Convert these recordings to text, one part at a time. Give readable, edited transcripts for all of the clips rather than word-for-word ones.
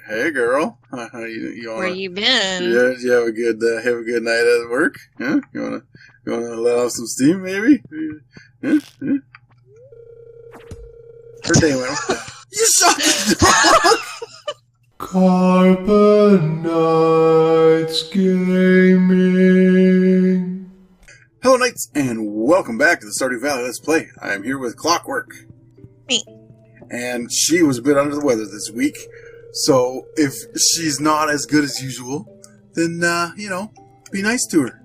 Hey, girl. You Where wanna? you been? Yeah, you have a good night at work? Huh? You wanna let off some steam, maybe? Huh? Huh? Her day went. You shot the dog. Carbonites Gaming. Hello, Knights, and welcome back to the Stardew Valley Let's Play. I am here with Klockquirk. Me. And she was a bit under the weather this week, so if she's not as good as usual, then, be nice to her.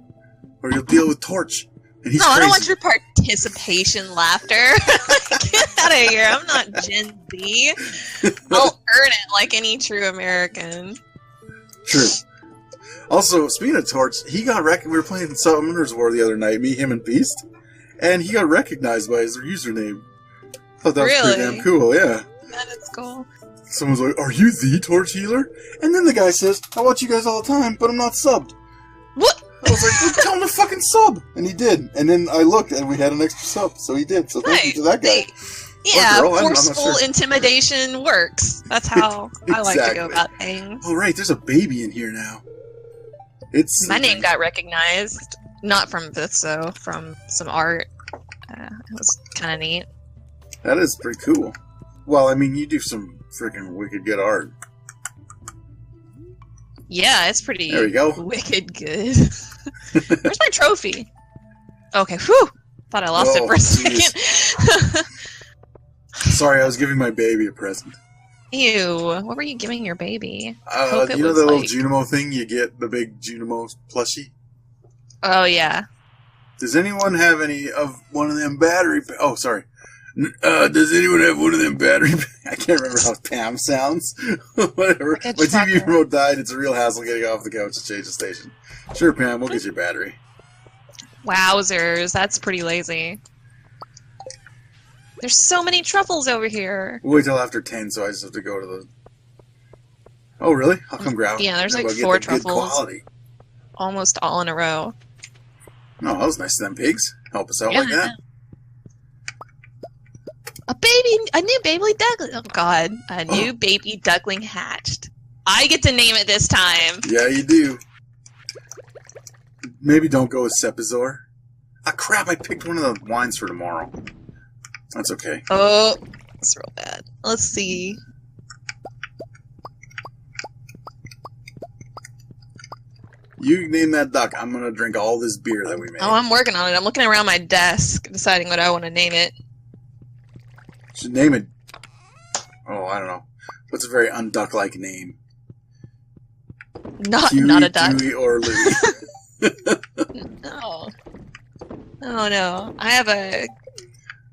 Or you'll deal with Torch. And he's No, crazy. I don't want your participation laughter. Get out of here. I'm not Gen Z. I'll earn it like any true American. True. Also, speaking of Torch, he got we were playing Summoner's War the other night, me, him, and Beast, and he got recognized by his username. I thought that was pretty damn cool, yeah. That is cool. Someone's like, "Are you the Torch Healer?" And then the guy says, "I watch you guys all the time, but I'm not subbed." What? I was like, well, tell him to fucking sub! And he did. And then I looked, and we had an extra sub, so he did. So thank you to that guy. Yeah, girl, I'm not forceful sure. intimidation works. That's how I like to go Exactly. about things. Oh, right, there's a baby in here now. My name got recognized. Not from this, though. From some art. It was kind of neat. That is pretty cool. Well, I mean, you do some freaking wicked good art. Yeah, it's pretty There we go. wicked good. Where's my trophy? Okay, whew! Thought I lost it for a second. Sorry, I was giving my baby a present. Ew, what were you giving your baby? You know the little Junimo thing? You get the big Junimo plushie? Oh, yeah. Does anyone have any of one of them battery... Oh, sorry. Does anyone have one of them battery... I can't remember how Pam sounds. Whatever. Like my TV remote died. It's a real hassle getting off the couch to change the station. Sure, Pam, we'll get you a battery. Wowzers, that's pretty lazy. There's so many truffles over here. We'll wait till after 10, so I just have to go to the... Oh, really? I'll come grab Yeah, there's I'll like go get 4 the good truffles. quality. Almost all in a row. Oh, that was nice of them pigs. Help us out Yeah, like that. A new baby duckling. Oh god, a new baby duckling hatched. I get to name it this time. Yeah, you do. Maybe don't go with Sepizor. Ah, crap, I picked one of the wines for tomorrow. That's okay. Oh, that's real bad. Let's see. You name that duck. I'm gonna drink all this beer that we made. Oh, I'm working on it. I'm looking around my desk, deciding what I want to name it. Should name it... Oh, I don't know. What's a very unduck-like name? Not Huey, a duck. Dewey, or Louie. No. Oh no. I have a...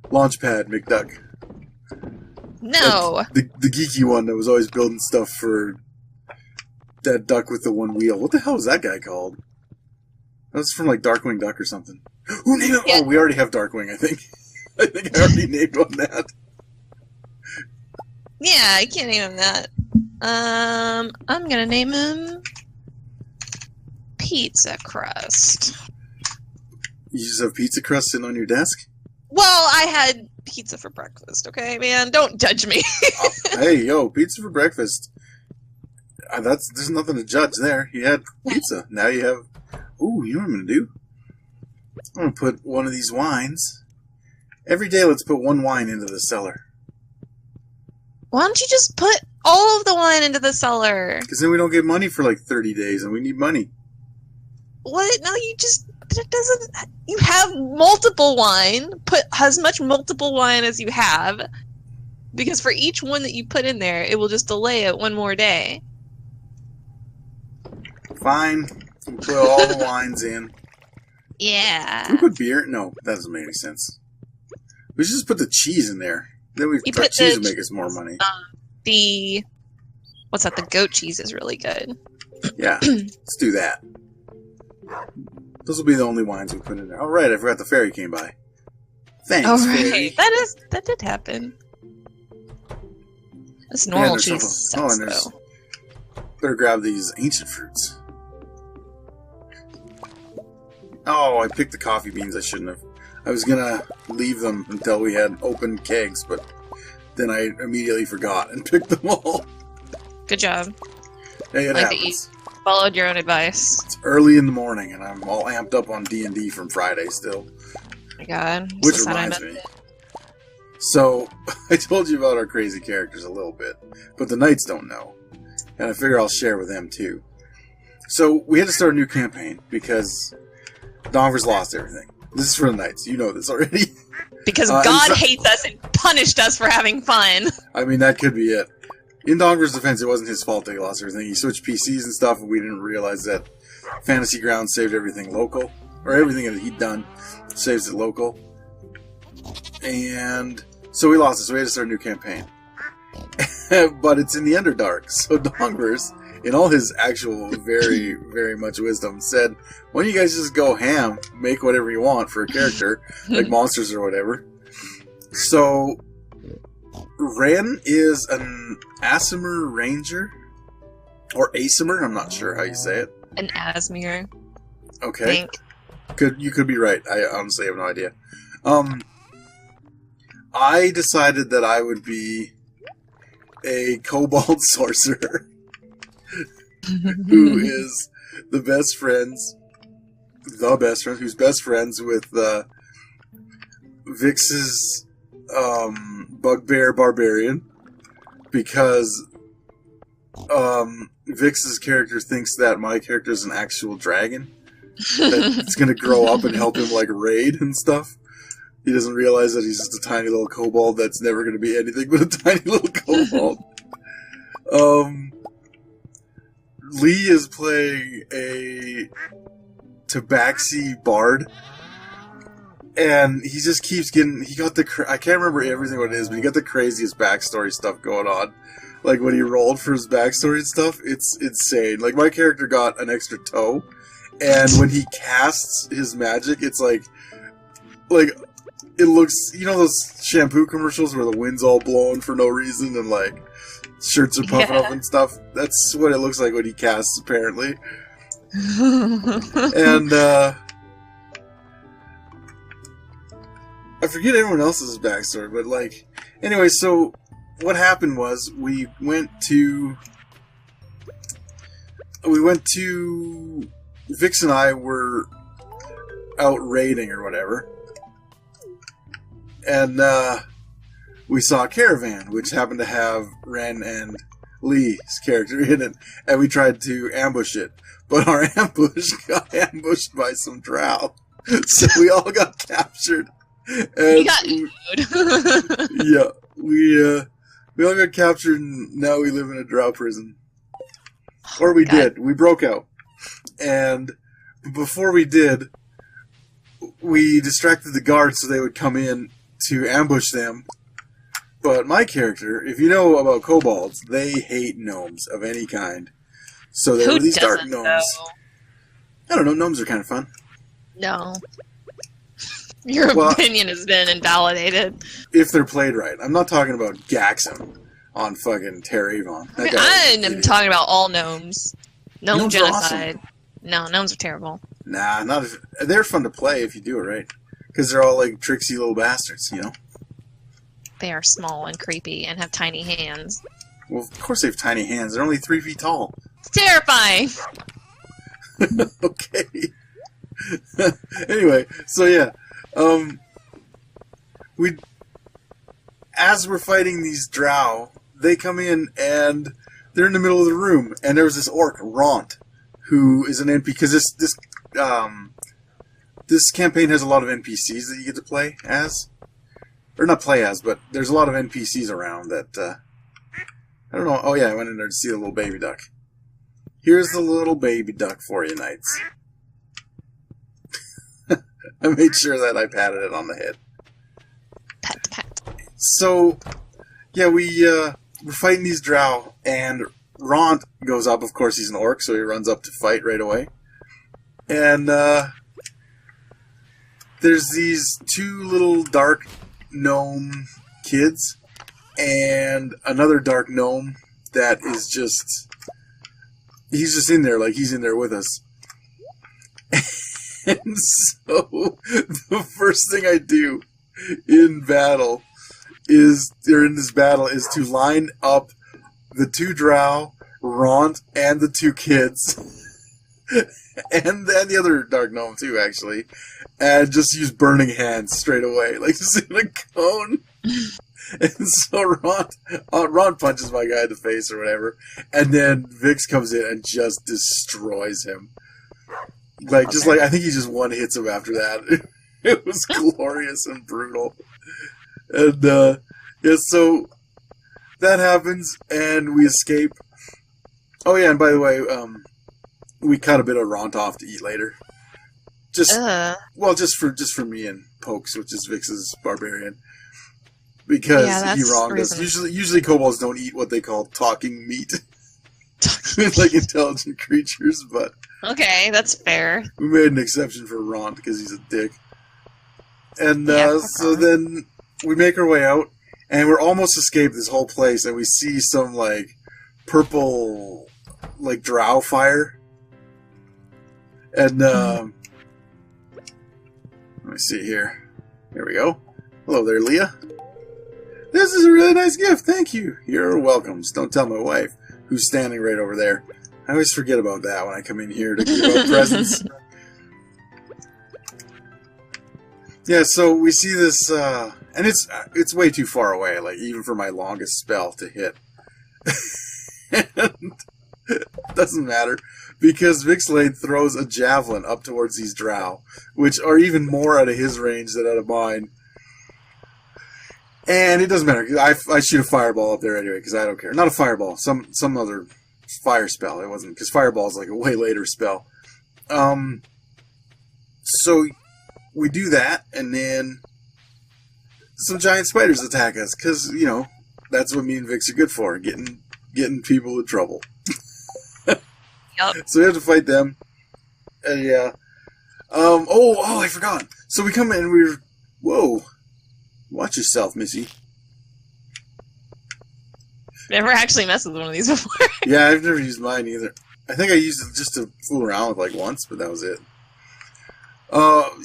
Launchpad McDuck. No. The geeky one that was always building stuff for that duck with the one wheel. What the hell was that guy called? That was from like Darkwing Duck or something. Who named it? Yeah. Oh, we already have Darkwing, I think. I think I already named one that. Yeah, I can't name him that. I'm gonna name him... Pizza Crust. You just have pizza crust sitting on your desk? Well, I had pizza for breakfast, okay, man? Don't judge me. Hey, yo, pizza for breakfast. There's nothing to judge there. You had pizza. Now you have... Ooh, you know what I'm going to do? I'm going to put one of these wines. Every day, let's put one wine into the cellar. Why don't you just put all of the wine into the cellar? Because then we don't get money for like 30 days, and we need money. What? No, you just... It doesn't... You have multiple wine. Put as much multiple wine as you have. Because for each one that you put in there, it will just delay it one more day. Fine. We'll put all the wines in. Yeah. We put beer? No, that doesn't make any sense. We should just put the cheese in there. Then You our put cheese the will make us more money. What's that? The goat cheese is really good. Yeah, let's do that. Those will be the only wines we put in there. Oh, right, I forgot the fairy came by. Thanks, Oh, fairy. right. That did happen. This normal there's cheese something- sucks, and there's- though. Better grab these ancient fruits. Oh, I picked the coffee beans I shouldn't have. I was gonna leave them until we had open kegs, but then I immediately forgot and picked them all. Good job. Hey, it Like that you happens. followed your own advice. It's early in the morning, and I'm all amped up on D&D from Friday still. Oh my god. I'm Which so sad I reminds missed me. it. So, I told you about our crazy characters a little bit, but the Knights don't know. And I figure I'll share with them too. So, we had to start a new campaign because Donver's lost everything. This is for the Knights. You know this already. Because and God so- hates us and punished us for having fun. I mean, that could be it. In Donver's defense, it wasn't his fault that he lost everything. He switched PCs and stuff, and we didn't realize that Fantasy Grounds saved everything local. Or everything that he'd done saves it local. And so we lost it, so we had to start a new campaign. But it's in the Underdark. So Donver's, in all his actual very, very much wisdom, said, why don't you guys just go ham, make whatever you want for a character, like monsters or whatever. So Ren is an Aasimar Ranger? Or Aasimar, I'm not sure how you say it. An Asmere. Okay. You could be right. I honestly have no idea. I decided that I would be a kobold sorcerer who is who's best friends with Vix's bugbear barbarian, because Vix's character thinks that my character is an actual dragon that's going to grow up and help him like raid and stuff. He doesn't realize that he's just a tiny little kobold that's never going to be anything but a tiny little kobold. Lee is playing a Tabaxi bard, and he just keeps getting. He got the. I can't remember everything what it is, but he got the craziest backstory stuff going on. Like when he rolled for his backstory and stuff, it's insane. Like my character got an extra toe, and when he casts his magic, it's like it looks, you know those shampoo commercials where the wind's all blowing for no reason and like shirts are puffing up and stuff? That's what it looks like when he casts, apparently. And I forget everyone else's backstory, but like, anyway, so what happened was we went to Vix and I were out raiding or whatever. And we saw a caravan, which happened to have Ren and Lee's character in it, and we tried to ambush it. But our ambush got ambushed by some drow, so we all got captured. And You got food. yeah, we all got captured, and now we live in a drow prison. Or we did. We broke out. And before we did, we distracted the guards so they would come in to ambush them. But my character, if you know about kobolds, they hate gnomes of any kind. So there were these dark gnomes. Though? I don't know, gnomes are kind of fun. No. Your opinion has been invalidated. If they're played right. I'm not talking about Gaxum on fucking Terra Avon. I'm talking about all gnomes. Gnome Gnomes are genocide. No, gnomes are terrible. Nah, not if... They're fun to play if you do it right. Because they're all like tricksy little bastards, you know? They are small and creepy and have tiny hands. Well, of course they have tiny hands. They're only 3 feet tall. It's terrifying! Okay. Anyway, so yeah. As we're fighting these drow, they come in and they're in the middle of the room, and there was this orc, Ront, who is an NPC, because this campaign has a lot of NPCs that you get to play as. Or not play as, but there's a lot of NPCs around that, I don't know. Oh yeah, I went in there to see the little baby duck. Here's the little baby duck for you, knights. I made sure that I patted it on the head. Pat, pat. So, yeah, we're fighting these drow, and Ront goes up. Of course, he's an orc, so he runs up to fight right away. And, there's these 2 little dark gnome kids, and another dark gnome that is just... He's just in there, like he's in there with us. And so, the first thing I do in battle is to line up the 2 drow Ront, and the 2 kids, and the other dark gnome too, actually, and just use burning hands straight away, like just in a cone. And so Ron punches my guy in the face or whatever, and then Vix comes in and just destroys him. Like, just like, I think he just one hits him after that. It was glorious and brutal. And, yeah, so that happens, and we escape. Oh, yeah, and by the way, we cut a bit of Ront off to eat later. Well, just for me and Pokes, which is Vix's barbarian. Because he wronged us. Usually kobolds don't eat what they call talking meat. Like intelligent creatures, but... Okay, that's fair. We made an exception for Ront because he's a dick. And so then we make our way out, and we're almost escaped this whole place, and we see some, like, purple, like, drow fire. And, let me see here. Here we go. Hello there, Leah. This is a really nice gift, thank you. You're welcome. Just don't tell my wife, who's standing right over there. I always forget about that when I come in here to give out presents. Yeah, so we see this, and it's way too far away, like, even for my longest spell to hit. And it doesn't matter, because Vixlane throws a javelin up towards these drow, which are even more out of his range than out of mine. And it doesn't matter, I shoot a fireball up there anyway, because I don't care. Not a fireball, some other fire spell. It wasn't, because fireball is like a way later spell. So we do that, and then some giant spiders attack us, because, you know, that's what me and Vix are good for, getting people in trouble. Yep. So we have to fight them. And yeah. Oh, I forgot. So we come in and we're... Whoa. Watch yourself, Missy. Never actually messed with one of these before. Yeah, I've never used mine either. I think I used it just to fool around with, like, once, but that was it.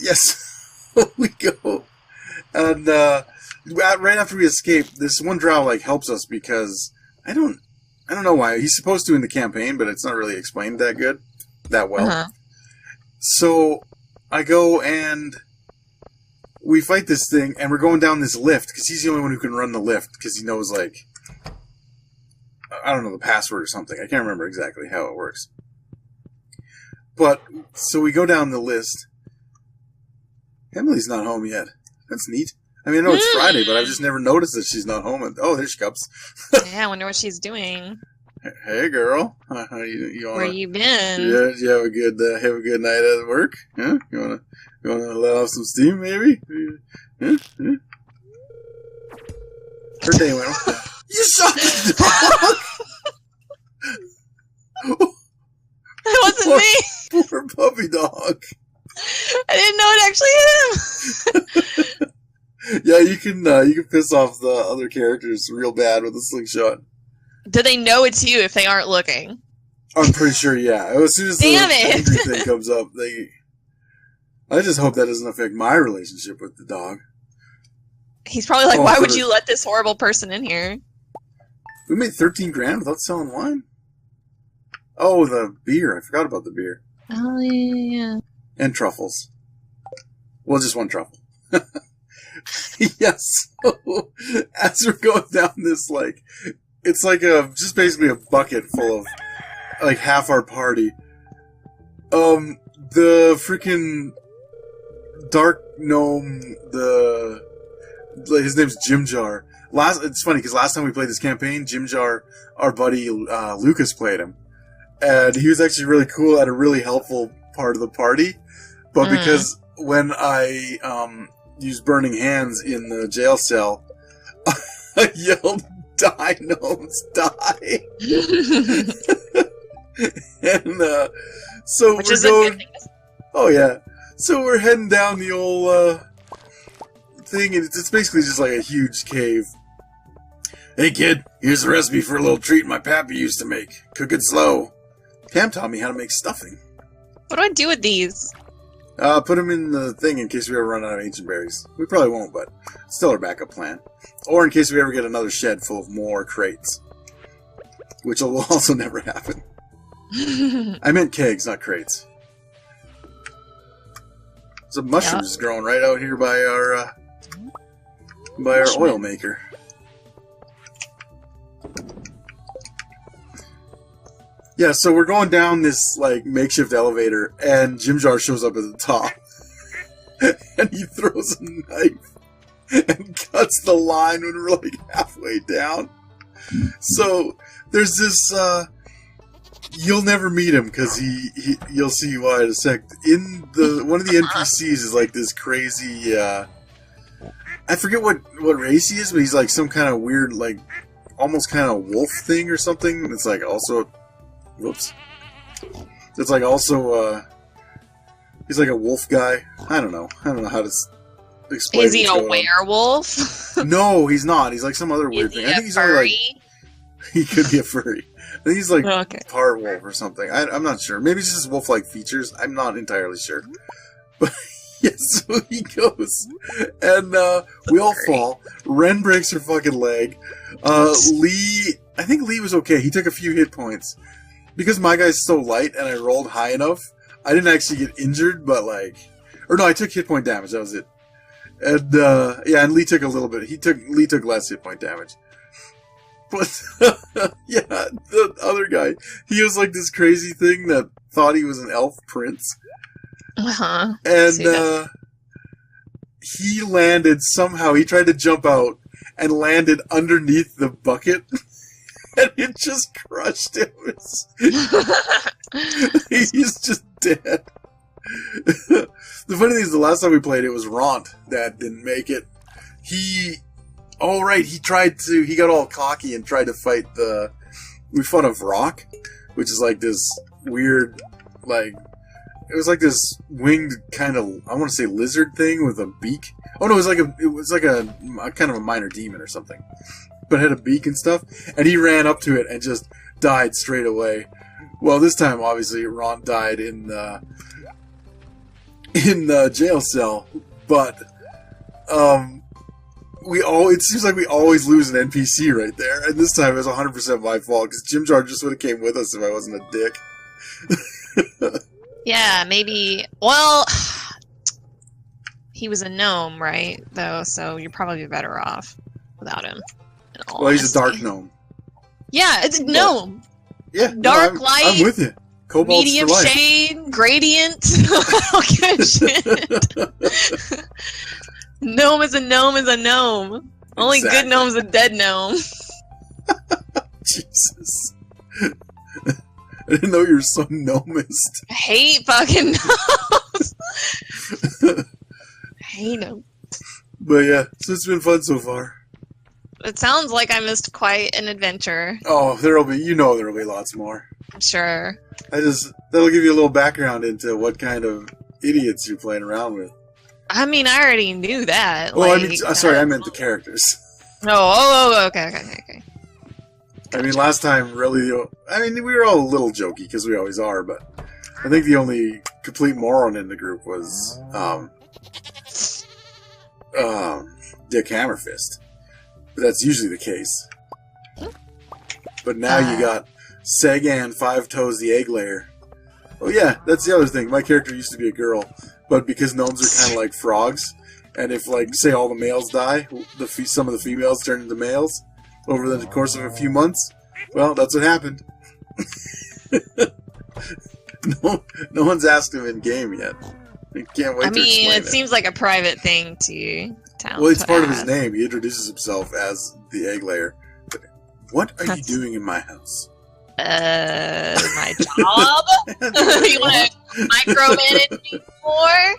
Yes. We go. And, right after we escape, this one drow, like, helps us because I don't know why. He's supposed to in the campaign, but it's not really explained that well. Uh-huh. So I go and we fight this thing, and we're going down this lift because he's the only one who can run the lift because he knows, like, I don't know, the password or something. I can't remember exactly how it works. But so we go down the list. Emily's not home yet. That's neat. I mean, I know it's Friday, but I've just never noticed that she's not home. Oh, there she comes. Yeah, I wonder what she's doing. Hey, girl. You wanna, where you been? Yeah, you have a good night at work? Yeah? You wanna let off some steam, maybe? Yeah? Yeah? Her day went off. You shot the dog! That wasn't me! Poor puppy dog. I didn't know it actually hit him! Yeah, you can piss off the other characters real bad with a slingshot. Do they know it's you if they aren't looking? I'm pretty sure, yeah. As soon as the angry thing comes up, I just hope that doesn't affect my relationship with the dog. He's probably like, why would you let this horrible person in here? We made 13 grand without selling wine? Oh, the beer. I forgot about the beer. Oh, yeah. And truffles. Well, just one truffle. Yes. So, as we're going down this, like, it's like just basically a bucket full of, like, half our party. The freaking dark gnome, his name's Jim Jar. It's funny, because last time we played this campaign, Jim Jar, our buddy, Lucas played him. And he was actually really cool at a really helpful part of the party. But because when I, used burning hands in the jail cell, I yelled, "Die, gnomes, die!" And so Which we're is going. a good thing. Oh yeah, so we're heading down the old thing, and it's basically just like a huge cave. Hey kid, here's the recipe for a little treat my pappy used to make. Cook it slow. Pam taught me how to make stuffing. What do I do with these? Put them in the thing in case we ever run out of ancient berries. We probably won't, but it's still our backup plan. Or in case we ever get another shed full of more crates. which will also never happen. I meant kegs, not crates. Some mushrooms growing right out here by our oil maker. Yeah, so we're going down this like makeshift elevator, and Jim Jar shows up at the top, and he throws a knife and cuts the line when we're like halfway down. So there's this. You'll never meet him because you'll see why in a sec. In one of the NPCs is like this crazy. I forget what race he is, but he's like some kind of weird, like almost kind of wolf thing or something. It's like also. Whoops. It's like also, he's like a wolf guy. I don't know how to explain. Is he a werewolf? No, he's not. He's like some other weird thing. I think he's only like... He could be a furry. I think he's like part wolf or something. I'm not sure. Maybe it's just wolf-like features. I'm not entirely sure. But yeah, so he goes. And we all fall. Ren breaks her fucking leg. Lee... I think Lee was okay. He took a few hit points. Because my guy's so light and I rolled high enough, I didn't actually get injured, but like... Or no, I took hit point damage, that was it. And, yeah, and Lee took a little bit. Lee took less hit point damage. But, yeah, the other guy, he was like this crazy thing that thought he was an elf prince. Uh-huh. And, he landed somehow, he tried to jump out and landed underneath the bucket. And it just crushed him. He's just dead. The funny thing is, the last time we played, it was Ront that didn't make it. He got all cocky and tried to fight we fought a Vrock, which is like this weird, like, it was like this winged kind of, I want to say lizard thing with a beak. Oh no, it was like a kind of a minor demon or something. But had a beak and stuff, and he ran up to it and just died straight away. Well, this time, obviously, Ron died in the jail cell, but it seems like we always lose an NPC right there, and this time it was 100% my fault, because Jim Jar just would have came with us if I wasn't a dick. Yeah, maybe, well, he was a gnome, right, though, so you're probably better off without him. Well, he's a dark gnome. Yeah, it's a gnome. Yeah, dark light. I'm with you. Cobalt's medium for life. shade, gradient. All kind of shit. Gnome is a gnome is a gnome. Only good gnome's a dead gnome. Jesus. I didn't know you were so gnomist. I hate fucking gnomes. I hate them. But yeah, so it's been fun so far. It sounds like I missed quite an adventure. Oh, there'll be lots more. I'm sure. That'll give you a little background into what kind of idiots you're playing around with. I mean, I already knew that. Well, I meant the characters. Okay. I mean, last time, really, we were all a little jokey, because we always are, but I think the only complete moron in the group was, Dick Hammerfist. But that's usually the case. But now you got Sagan, Five Toes, the Egg Layer. Oh yeah, that's the other thing. My character used to be a girl, but because gnomes are kind of like frogs, and if, like, say all the males die, some of the females turn into males over the course of a few months, well, that's what happened. No one's asked him in game yet. I can't wait to explain it. It seems like a private thing to tell. Well, it's part of his name. He introduces himself as the Egg Layer. But what are you doing in my house? My job? You want to micromanage me more?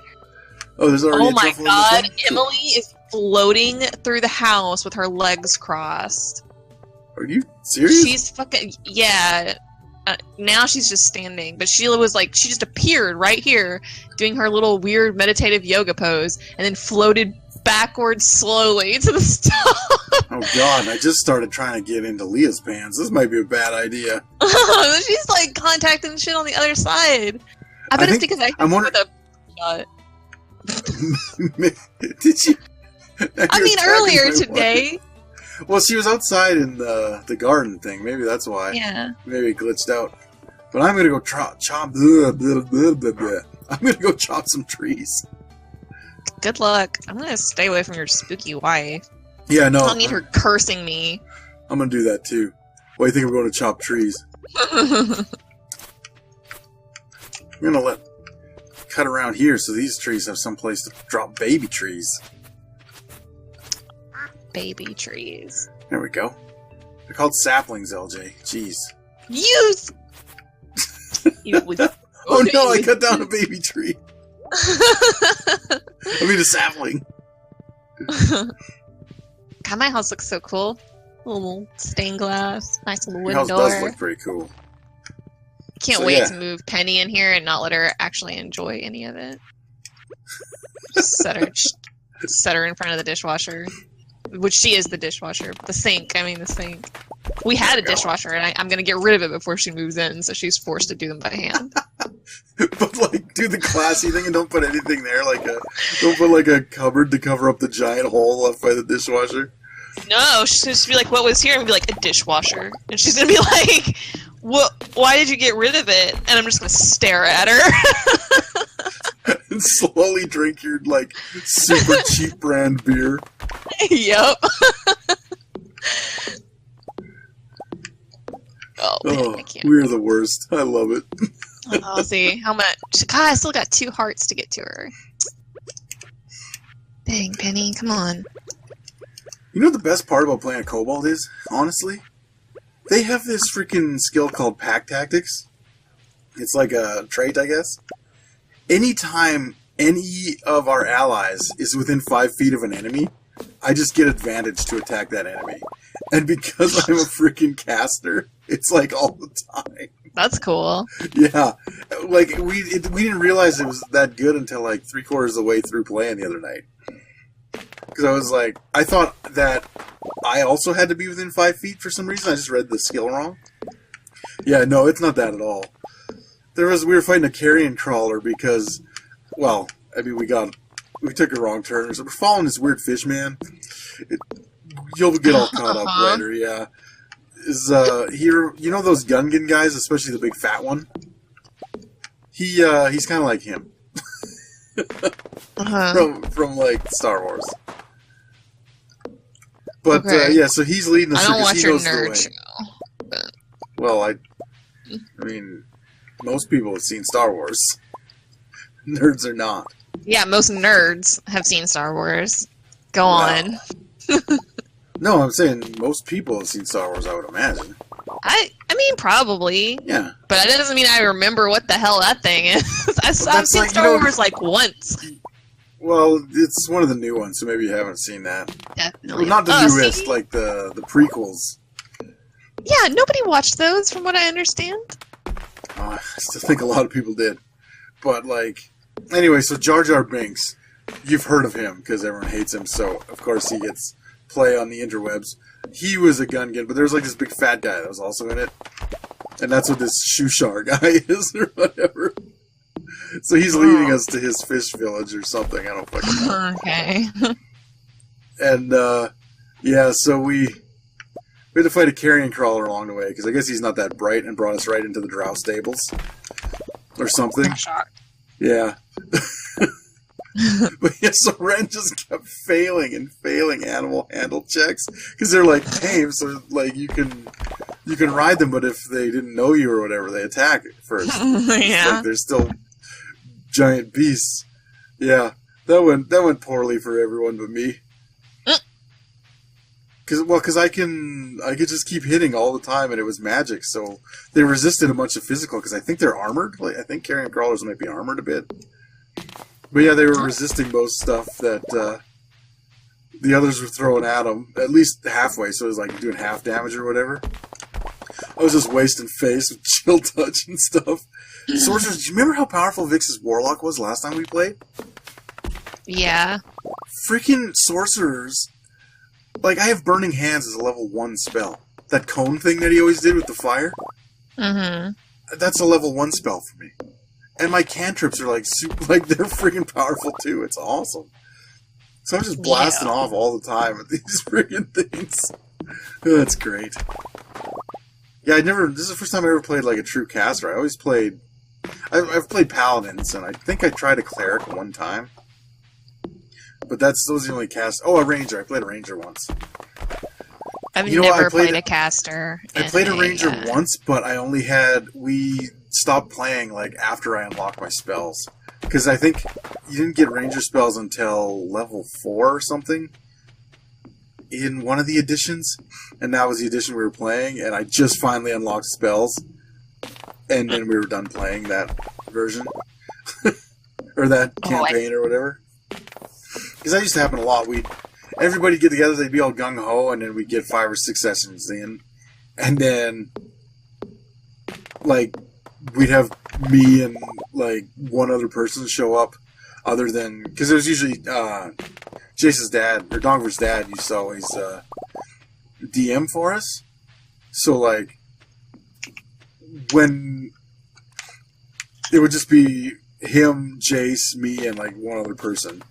Oh, there's already Oh my god, Emily is floating through the house with her legs crossed. Are you serious? She's fucking... Yeah. Now she's just standing, but Sheila was like, she just appeared right here doing her little weird meditative yoga pose and then floated backwards slowly to the stop. Oh god, I just started trying to get into Leah's pants. This might be a bad idea. She's like contacting shit on the other side. I bet it's because I'm with a shot. Did you? I mean, earlier today. Well, she was outside in the garden thing. Maybe that's why. Yeah. Maybe it glitched out. But I'm gonna go chop. Blah, blah, blah, blah, blah. I'm gonna go chop some trees. Good luck. I'm gonna stay away from your spooky wife. Yeah, no. I don't need her cursing me. I'm gonna do that too. Why do you think I'm going to chop trees? I'm gonna cut around here so these trees have some place to drop baby trees. Baby trees. There we go. They're called saplings, LJ. Jeez. Use. Oh no! I cut down a baby tree. I mean a sapling. God, my house looks so cool. Little stained glass, nice little Your wooden house door. does look pretty cool. Can't wait to move Penny in here and not let her actually enjoy any of it. Just set her in front of the dishwasher, which she is the dishwasher. The sink. We had a dishwasher, and I'm gonna get rid of it before she moves in, so she's forced to do them by hand. But like, do the classy thing and don't put anything there. Don't put like a cupboard to cover up the giant hole left by the dishwasher. No, she's just be like, "What was here?" And be like, "A dishwasher," and she's gonna be like, "What? Why did you get rid of it?" And I'm just gonna stare at her. And slowly drink your like super cheap brand beer. Yep. Oh, man, I can't. We're the worst. I love it. I'll see how much. God, I still got 2 hearts to get to her. Dang, Penny, come on. You know what the best part about playing a kobold is? Honestly? They have this freaking skill called pack tactics. It's like a trait, I guess. Anytime any of our allies is within 5 feet of an enemy, I just get advantage to attack that enemy. And because I'm a freaking caster, it's like all the time. That's cool. Yeah. Like, we didn't realize it was that good until like 3/4 of the way through playing the other night. Because I was like, I thought that I also had to be within 5 feet for some reason. I just read the skill wrong. Yeah, no, it's not that at all. We were fighting a carrion crawler because, well, I mean, we took a wrong turn. So we're following this weird fish man. You'll get all caught up later, yeah. Here, you know those Gungan guys, especially the big fat one? He's kind of like him. From like Star Wars. But okay. yeah, so he's leading us. I don't watch your nerd show. But... Well, I mean, most people have seen Star Wars. Nerds are not. Yeah, most nerds have seen Star Wars. Go on. No, I'm saying most people have seen Star Wars, I would imagine. I mean, probably. Yeah. But that doesn't mean I remember what the hell that thing is. I've seen Star Wars like once. Well, it's one of the new ones, so maybe you haven't seen that. Definitely. Well, not the newest, like the prequels. Yeah, nobody watched those, from what I understand. I still think a lot of people did. But, like, anyway, so Jar Jar Binks, you've heard of him, because everyone hates him, so, of course, he gets play on the interwebs. He was a Gungan, but there was, like, this big fat guy that was also in it. And that's what this Shushar guy is, or whatever. So he's leading us to his fish village or something. I don't fucking know. Okay. And, yeah, so we had to fight a carrion crawler along the way, because I guess he's not that bright, and brought us right into the drow stables. Or something. I'm shocked. Yeah. But yeah, so Ren just kept failing animal handle checks, because they're like tame, so like you can ride them, but if they didn't know you or whatever, they attack first. Yeah. Like they're still giant beasts. Yeah, that went poorly for everyone but me. Because I could just keep hitting all the time, and it was magic, so they resisted a bunch of physical, because I think they're armored. Like, I think carrion crawlers might be armored a bit. But yeah, they were resisting most stuff that the others were throwing at them, at least halfway, so it was like doing half damage or whatever. I was just wasting face with chill touch and stuff. Sorcerers, do you remember how powerful Vix's Warlock was last time we played? Yeah. Freaking sorcerers. Like, I have Burning Hands as a level 1 spell. That cone thing that he always did with the fire? Mm-hmm. That's a level 1 spell for me. And my cantrips are like super, like they're freaking powerful too. It's awesome. So I'm just blasting off all the time with these freaking things. Oh, that's great. Yeah, this is the first time I ever played like a true caster. I always played... I've played paladins, and I think I tried a cleric one time. But those are the only cast... Oh, a ranger. I played a ranger once. I've never played a caster. I played a ranger once, but I only had... We stopped playing like after I unlocked my spells. Because I think you didn't get ranger spells until level 4 or something in one of the editions. And that was the edition we were playing, and I just finally unlocked spells. And then we were done playing that version. Or that campaign or whatever. Because that used to happen a lot. Everybody get together, they'd be all gung-ho, and then we'd get 5 or 6 sessions in. And then, like, we'd have me and, like, one other person show up, other than... Because it was usually Jason's dad, or Dongver's dad, used to always DM for us. So, like, when... It would just be him, Jace, me, and, like, one other person.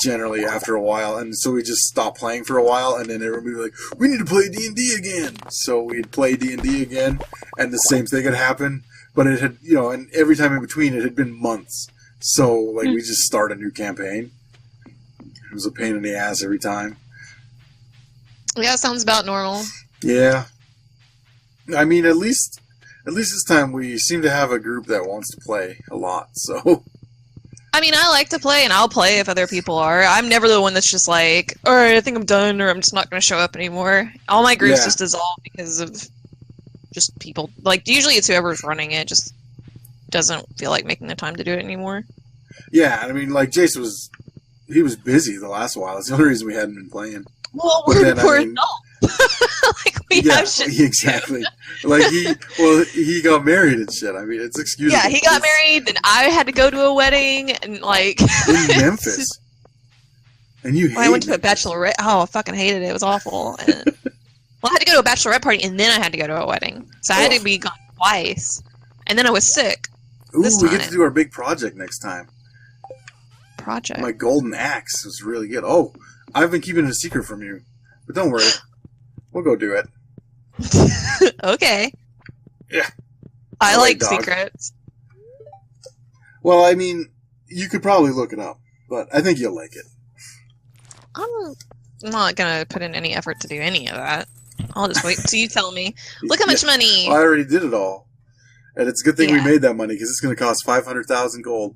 Generally, after a while, and so we just stopped playing for a while, and then everybody would be like, we need to play D&D again! So we'd play D&D again, and the same thing had happened, but it had, and every time in between, it had been months. So, like, we just start a new campaign. It was a pain in the ass every time. Yeah, sounds about normal. Yeah. I mean, at least this time we seem to have a group that wants to play a lot, so... I mean, I like to play, and I'll play if other people are. I'm never the one that's just like, alright, I think I'm done, or I'm just not going to show up anymore. All my groups just dissolve because of just people. Like, usually it's whoever's running it just doesn't feel like making the time to do it anymore. Yeah, I mean, like, Jace was busy the last while. That's the only reason we hadn't been playing. Well, we're adults. Like, we have shit. Exactly. Like, he got married and shit. I mean, it's excusable. Yeah, he got married, then I had to go to a wedding, and, like... in Memphis. And you hated I went to a bachelorette. Oh, I fucking hated it. It was awful. And, well, I had to go to a bachelorette party, and then I had to go to a wedding. So I had to be gone twice. And then I was sick. Ooh, we get to do our big project next time. Project? My golden axe was really good. Oh, I've been keeping it a secret from you. But don't worry. We'll go do it. Okay. Yeah. I like secrets. Well, I mean, you could probably look it up, but I think you'll like it. I'm not going to put in any effort to do any of that. I'll just wait till you tell me. Look how much money! Well, I already did it all. And it's a good thing we made that money, because it's going to cost 500,000 gold.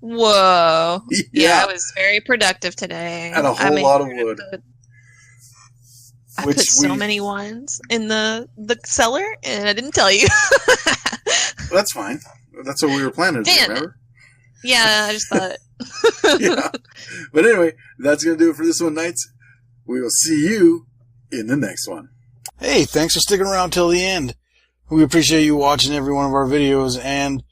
Whoa. Yeah, I was very productive today. And a whole lot of wood. I put so many wines in the cellar, and I didn't tell you. That's fine. That's what we were planning to do, remember? Yeah, I just thought. Yeah. But anyway, that's going to do it for this one, Knights. We will see you in the next one. Hey, thanks for sticking around till the end. We appreciate you watching every one of our videos, and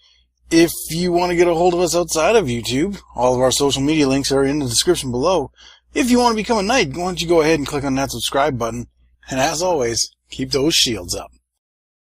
if you want to get a hold of us outside of YouTube, all of our social media links are in the description below. If you want to become a knight, why don't you go ahead and click on that subscribe button. And as always, keep those shields up.